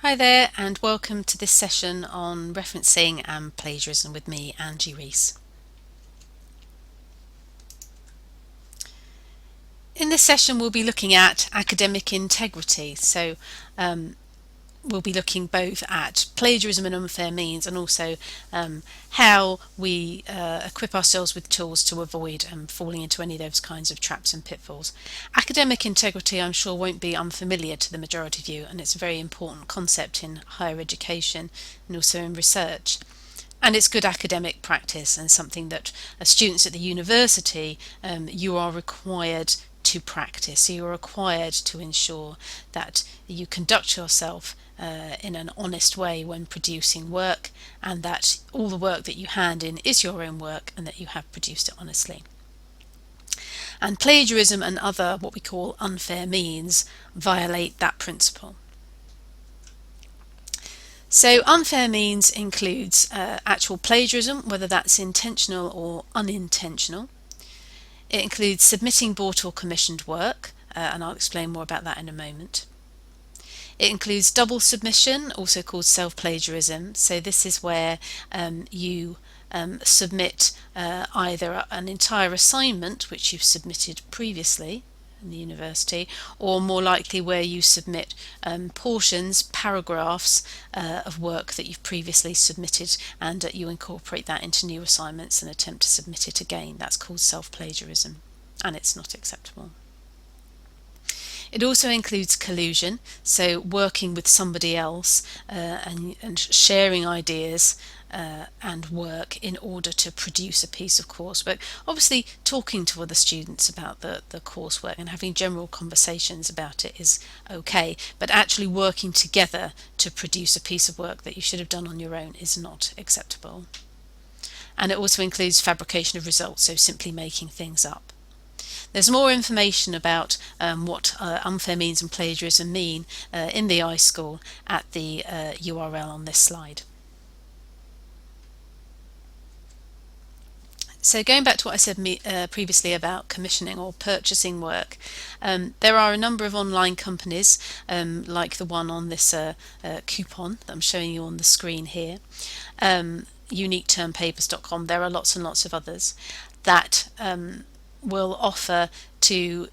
Hi there, and welcome to this session on referencing and plagiarism with me, Angie Rees. In this session, we'll be looking at academic integrity. We'll be looking both at plagiarism and unfair means, and also how we equip ourselves with tools to avoid falling into any of those kinds of traps and pitfalls. Academic integrity, I'm sure, won't be unfamiliar to the majority of you, and it's a very important concept in higher education and also in research. And it's good academic practice and something that as students at the university you are required to practice. So you're required to ensure that you conduct yourself in an honest way when producing work, and that all the work that you hand in is your own work and that you have produced it honestly. And plagiarism and other what we call unfair means violate that principle. So unfair means includes actual plagiarism, whether that's intentional or unintentional. It includes submitting bought or commissioned work, and I'll explain more about that in a moment. It includes double submission, also called self-plagiarism. So this is where you submit either an entire assignment which you've submitted previously in the university, or more likely where you submit portions, paragraphs of work that you've previously submitted, and you incorporate that into new assignments and attempt to submit it again. That's called self-plagiarism, and it's not acceptable. It also includes collusion, so working with somebody else and sharing ideas and work in order to produce a piece of coursework. Obviously, talking to other students about the coursework and having general conversations about it is okay, but actually working together to produce a piece of work that you should have done on your own is not acceptable. And it also includes fabrication of results, so simply making things up. There's more information about what unfair means and plagiarism mean in the iSchool at the URL on this slide. So going back to what I said previously about commissioning or purchasing work, there are a number of online companies like the one on this coupon that I'm showing you on the screen here, uniquetermpapers.com. There are lots and lots of others that will offer to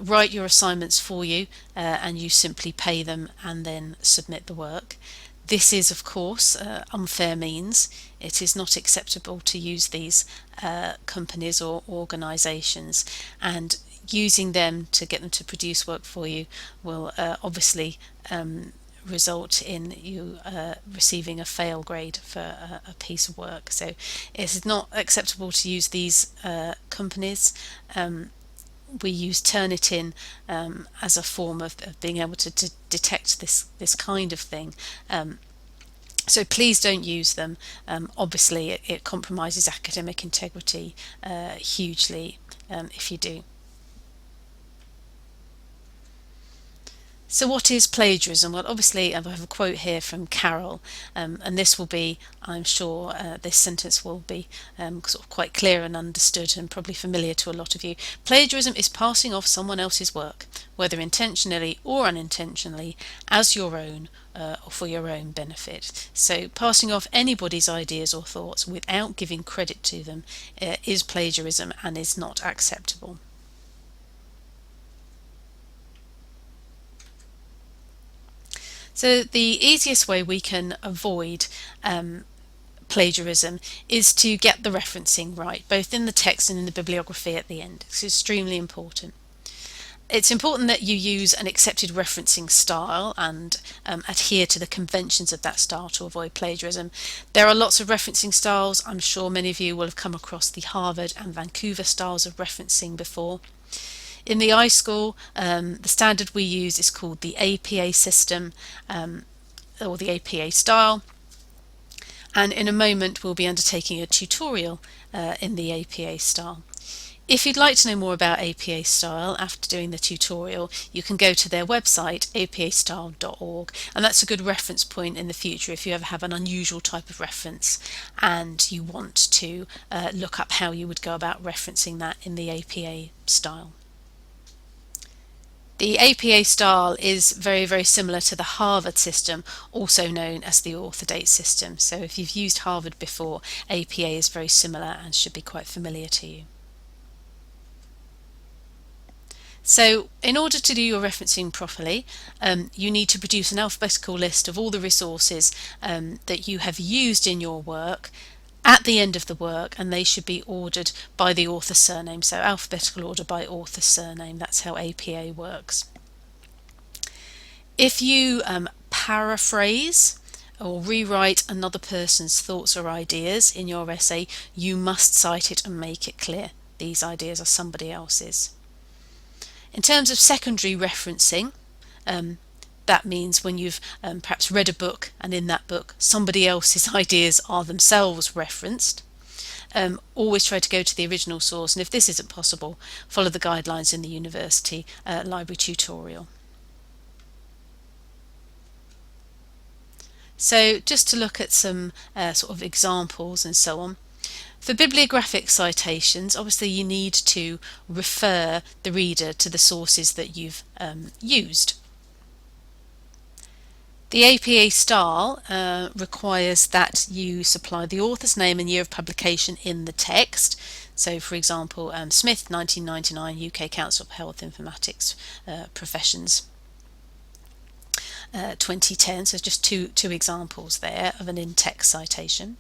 write your assignments for you, and you simply pay them and then submit the work. This is, of course, unfair means. It is not acceptable to use these companies or organisations, and using them to get them to produce work for you will obviously result in you receiving a fail grade for a piece of work. So it is not acceptable to use these companies. We use Turnitin as a form of being able to detect this kind of thing. So please don't use them. Obviously it compromises academic integrity hugely if you do. So what is plagiarism? Well, obviously I have a quote here from Carol, and this will be, I'm sure, this sentence will be sort of quite clear and understood and probably familiar to a lot of you. Plagiarism is passing off someone else's work, whether intentionally or unintentionally, as your own or for your own benefit. So passing off anybody's ideas or thoughts without giving credit to them is plagiarism and is not acceptable. So the easiest way we can avoid plagiarism is to get the referencing right, both in the text and in the bibliography at the end. It's extremely important. It's important that you use an accepted referencing style and adhere to the conventions of that style to avoid plagiarism. There are lots of referencing styles. I'm sure many of you will have come across the Harvard and Vancouver styles of referencing before. In the iSchool, the standard we use is called the APA system, or the APA style, and in a moment we'll be undertaking a tutorial in the APA style. If you'd like to know more about APA style after doing the tutorial, you can go to their website, apastyle.org, and that's a good reference point in the future if you ever have an unusual type of reference and you want to look up how you would go about referencing that in the APA style. The APA style is very, very similar to the Harvard system, also known as the author date system. So if you've used Harvard before, APA is very similar and should be quite familiar to you. So in order to do your referencing properly, you need to produce an alphabetical list of all the resources that you have used in your work at the end of the work, and they should be ordered by the author's surname. So alphabetical order by author's surname, that's how APA works. If you paraphrase or rewrite another person's thoughts or ideas in your essay, you must cite it and make it clear these ideas are somebody else's. In terms of secondary referencing, that means when you've perhaps read a book and in that book somebody else's ideas are themselves referenced. Always try to go to the original source, and if this isn't possible, follow the guidelines in the university library tutorial. So just to look at some sort of examples and so on. For bibliographic citations, obviously you need to refer the reader to the sources that you've used. The APA style requires that you supply the author's name and year of publication in the text. So for example, Smith 1999 UK Council of Health Informatics Professions 2010. So just two examples there of an in-text citation.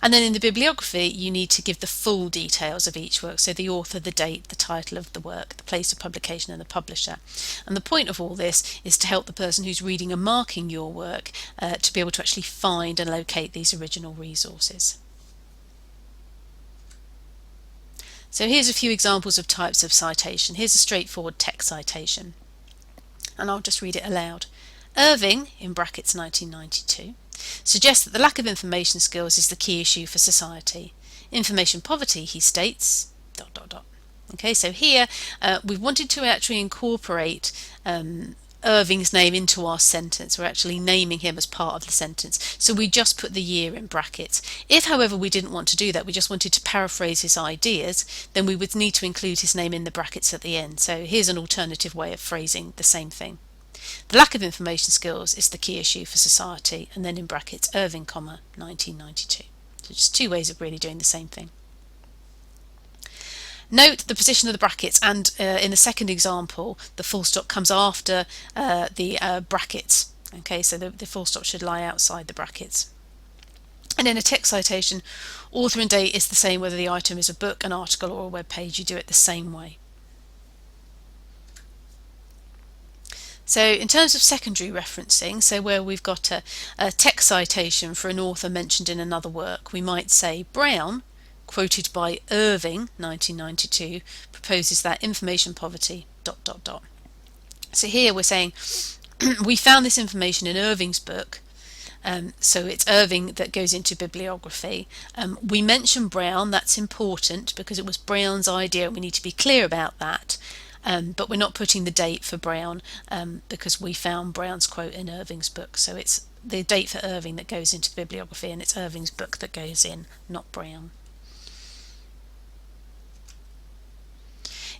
And then in the bibliography you need to give the full details of each work, so the author, the date, the title of the work, the place of publication and the publisher. And the point of all this is to help the person who's reading and marking your work to be able to actually find and locate these original resources. So here's a few examples of types of citation. Here's a straightforward text citation, and I'll just read it aloud. Irving, in brackets 1992, suggests that the lack of information skills is the key issue for society. Information poverty, he states, ... Okay, so here we wanted to actually incorporate Irving's name into our sentence. We're actually naming him as part of the sentence, so we just put the year in brackets. If, however, we didn't want to do that, we just wanted to paraphrase his ideas, then we would need to include his name in the brackets at the end. So here's an alternative way of phrasing the same thing. The lack of information skills is the key issue for society, and then in brackets Irving, 1992. So just two ways of really doing the same thing. Note the position of the brackets, and in the second example the full stop comes after the brackets. Okay, so the full stop should lie outside the brackets. And in a text citation, author and date is the same whether the item is a book, an article or a web page. You do it the same way. So in terms of secondary referencing, so where we've got a text citation for an author mentioned in another work, we might say Brown, quoted by Irving, 1992, proposes that information poverty ... So here we're saying we found this information in Irving's book, so it's Irving that goes into bibliography. We mention Brown, that's important because it was Brown's idea and we need to be clear about that. But we're not putting the date for Brown because we found Brown's quote in Irving's book. So it's the date for Irving that goes into the bibliography, and it's Irving's book that goes in, not Brown.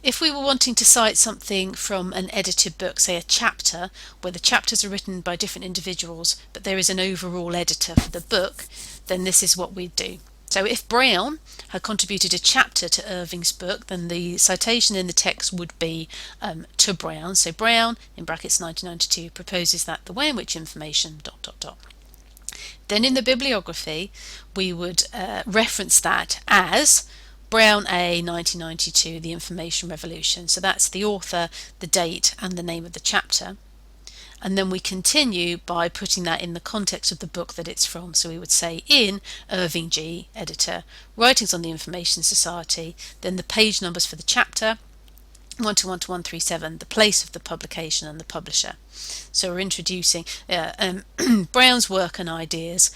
If we were wanting to cite something from an edited book, say a chapter, where the chapters are written by different individuals, but there is an overall editor for the book, then this is what we'd do. So if Brown had contributed a chapter to Irving's book, then the citation in the text would be to Brown. So Brown, in brackets 1992, proposes that the way in which information ... Then in the bibliography, we would reference that as Brown A, 1992, The Information Revolution. So that's the author, the date, and the name of the chapter. And then we continue by putting that in the context of the book that it's from. So we would say in Irving G, editor, writings on the Information Society, then the page numbers for the chapter, 121 to 137, the place of the publication and the publisher. So we're introducing Brown's work and ideas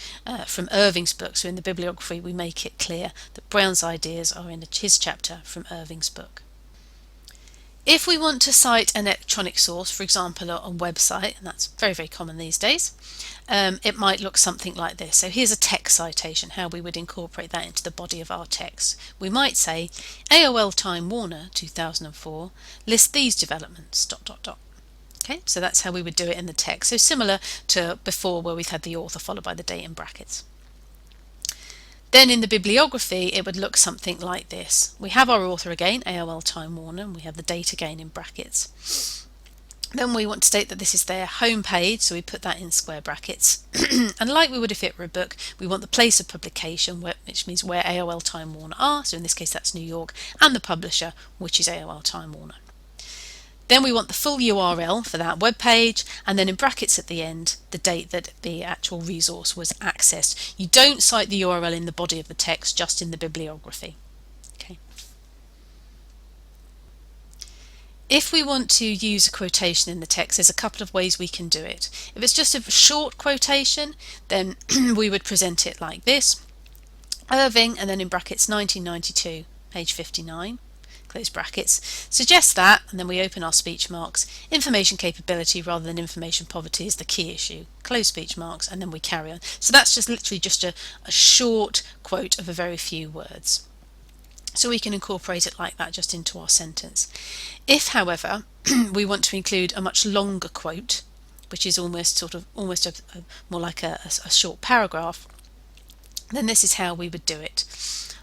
from Irving's book. So in the bibliography we make it clear that Brown's ideas are in his chapter from Irving's book. If we want to cite an electronic source, for example a website, and that's very, very common these days, it might look something like this. So here's a text citation, how we would incorporate that into the body of our text. We might say AOL Time Warner 2004 lists these developments ... Okay, so that's how we would do it in the text. So similar to before where we've had the author followed by the date in brackets. Then in the bibliography, it would look something like this. We have our author again, AOL Time Warner, and we have the date again in brackets. Then we want to state that this is their home page, so we put that in square brackets. And like we would if it were a book, we want the place of publication, which means where AOL Time Warner are, so in this case that's New York, and the publisher, which is AOL Time Warner. Then we want the full URL for that web page, and then in brackets at the end, the date that the actual resource was accessed. You don't cite the URL in the body of the text, just in the bibliography. Okay. If we want to use a quotation in the text, there's a couple of ways we can do it. If it's just a short quotation, then we would present it like this. Irving, and then in brackets 1992, page 59. Close brackets, suggests that, and then we open our speech marks. Information capability rather than information poverty is the key issue. Close speech marks, and then we carry on. So that's just literally just a short quote of a very few words. So we can incorporate it like that just into our sentence. If, however, we want to include a much longer quote, which is almost more like a short paragraph, then this is how we would do it.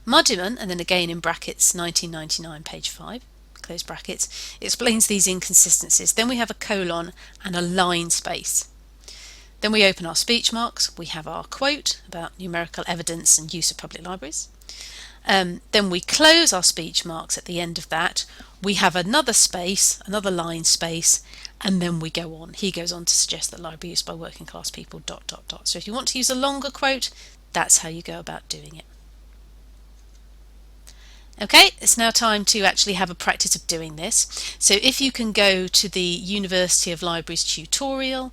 Muddiman, and then again in brackets 1999 page 5, close brackets, explains these inconsistencies. Then we have a colon and a line space. Then we open our speech marks. We have our quote about numerical evidence and use of public libraries. Then we close our speech marks at the end of that. We have another space, another line space, and then we go on. He goes on to suggest that library use by working class people, ... So if you want to use a longer quote, that's how you go about doing it. Okay, it's now time to actually have a practice of doing this. So if you can go to the University of Libraries tutorial,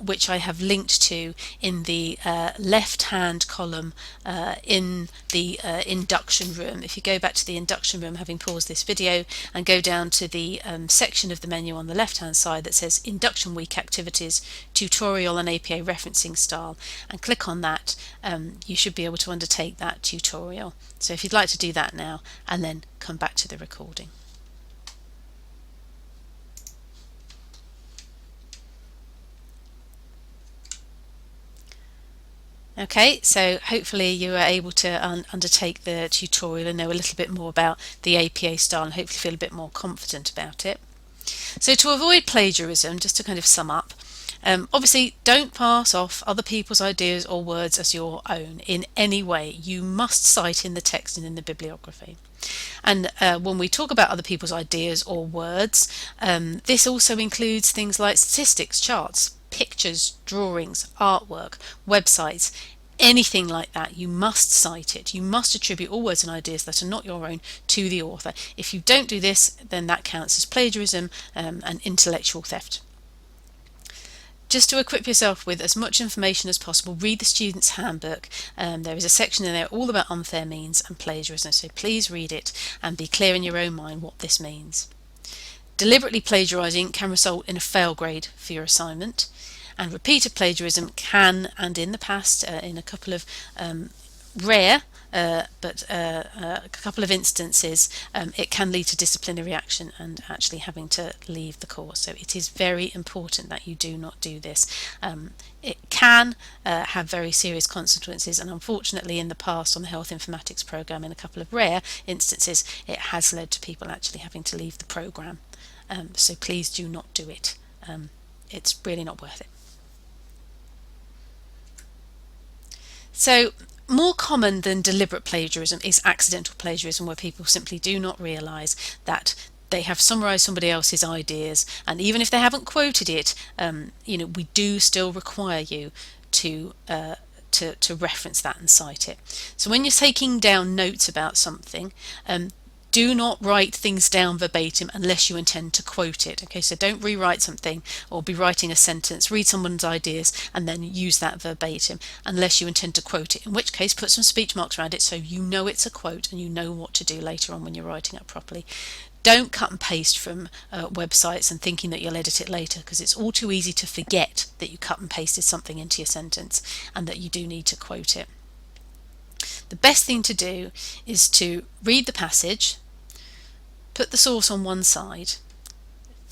which I have linked to in the left-hand column in the induction room. If you go back to the induction room, having paused this video, and go down to the section of the menu on the left-hand side that says Induction Week Activities, Tutorial and APA Referencing Style, and click on that, you should be able to undertake that tutorial. So if you'd like to do that now, and then come back to the recording. Okay, so hopefully you are able to undertake the tutorial and know a little bit more about the APA style and hopefully feel a bit more confident about it. So to avoid plagiarism, just to kind of sum up, obviously don't pass off other people's ideas or words as your own in any way. You must cite in the text and in the bibliography. And when we talk about other people's ideas or words, this also includes things like statistics, charts, pictures, drawings, artwork, websites, anything like that. You must cite it. You must attribute all words and ideas that are not your own to the author. If you don't do this, then that counts as plagiarism and intellectual theft. Just to equip yourself with as much information as possible, read the Student's Handbook. There is a section in there all about unfair means and plagiarism, so please read it and be clear in your own mind what this means. Deliberately plagiarising can result in a fail grade for your assignment, and repeated plagiarism can, and in the past, in a couple of rare but a couple of instances, it can lead to disciplinary action and actually having to leave the course. So it is very important that you do not do this. It can have very serious consequences, and unfortunately in the past on the health informatics program, in a couple of rare instances, it has led to people actually having to leave the program. So please do not do it. It's really not worth it. So more common than deliberate plagiarism is accidental plagiarism, where people simply do not realise that they have summarised somebody else's ideas, and even if they haven't quoted it, we do still require you to reference that and cite it. So when you're taking down notes about something, do not write things down verbatim unless you intend to quote it. Okay, so don't rewrite something or be writing a sentence, read someone's ideas and then use that verbatim unless you intend to quote it, in which case put some speech marks around it so you know it's a quote and you know what to do later on when you're writing it properly. Don't cut and paste from websites and thinking that you'll edit it later, because it's all too easy to forget that you cut and pasted something into your sentence and that you do need to quote it. The best thing to do is to read the passage, put the source on one side,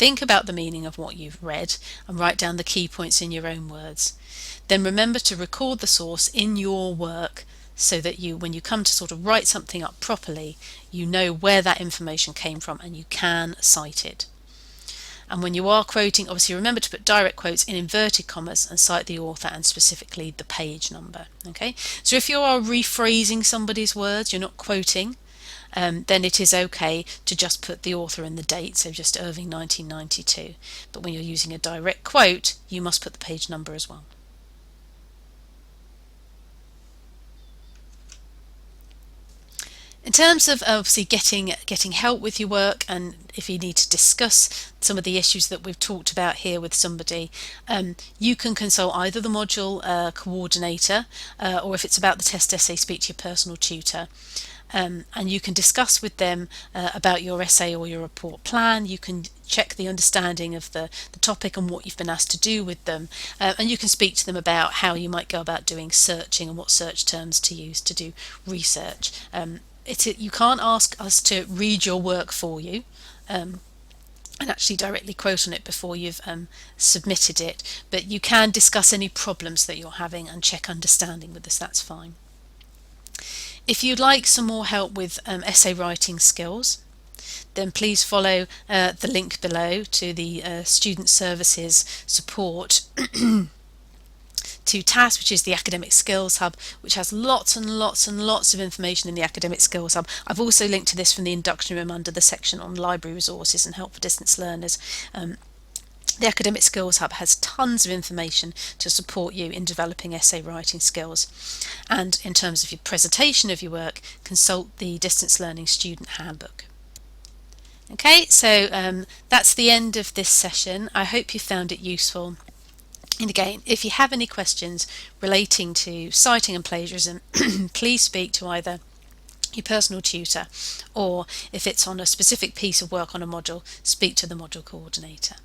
Think about the meaning of what you've read and write down the key points in your own words. Then remember to record the source in your work so that when you come to sort of write something up properly, you know where that information came from and you can cite it. And when you are quoting, obviously remember to put direct quotes in inverted commas and cite the author and specifically the page number. Okay, so if you are rephrasing somebody's words, you're not quoting, then it is okay to just put the author and the date, so just Irving 1992. But when you're using a direct quote, you must put the page number as well. In terms of obviously getting help with your work, and if you need to discuss some of the issues that we've talked about here with somebody, you can consult either the module coordinator, or if it's about the test essay, speak to your personal tutor. And you can discuss with them about your essay or your report plan. You can check the understanding of the topic and what you've been asked to do with them, and you can speak to them about how you might go about doing searching and what search terms to use to do research. You can't ask us to read your work for you and actually directly quote on it before you've submitted it, but you can discuss any problems that you're having and check understanding with us. That's fine. If you'd like some more help with essay writing skills, then please follow the link below to the Student Services Support to TAS, which is the Academic Skills Hub, which has lots and lots and lots of information in the Academic Skills Hub. I've also linked to this from the induction room under the section on library resources and help for distance learners. The Academic Skills Hub has tons of information to support you in developing essay writing skills. And in terms of your presentation of your work, consult the Distance Learning Student Handbook. Okay, so that's the end of this session. I hope you found it useful. And again, if you have any questions relating to citing and plagiarism, please speak to either your personal tutor, or if it's on a specific piece of work on a module, speak to the module coordinator.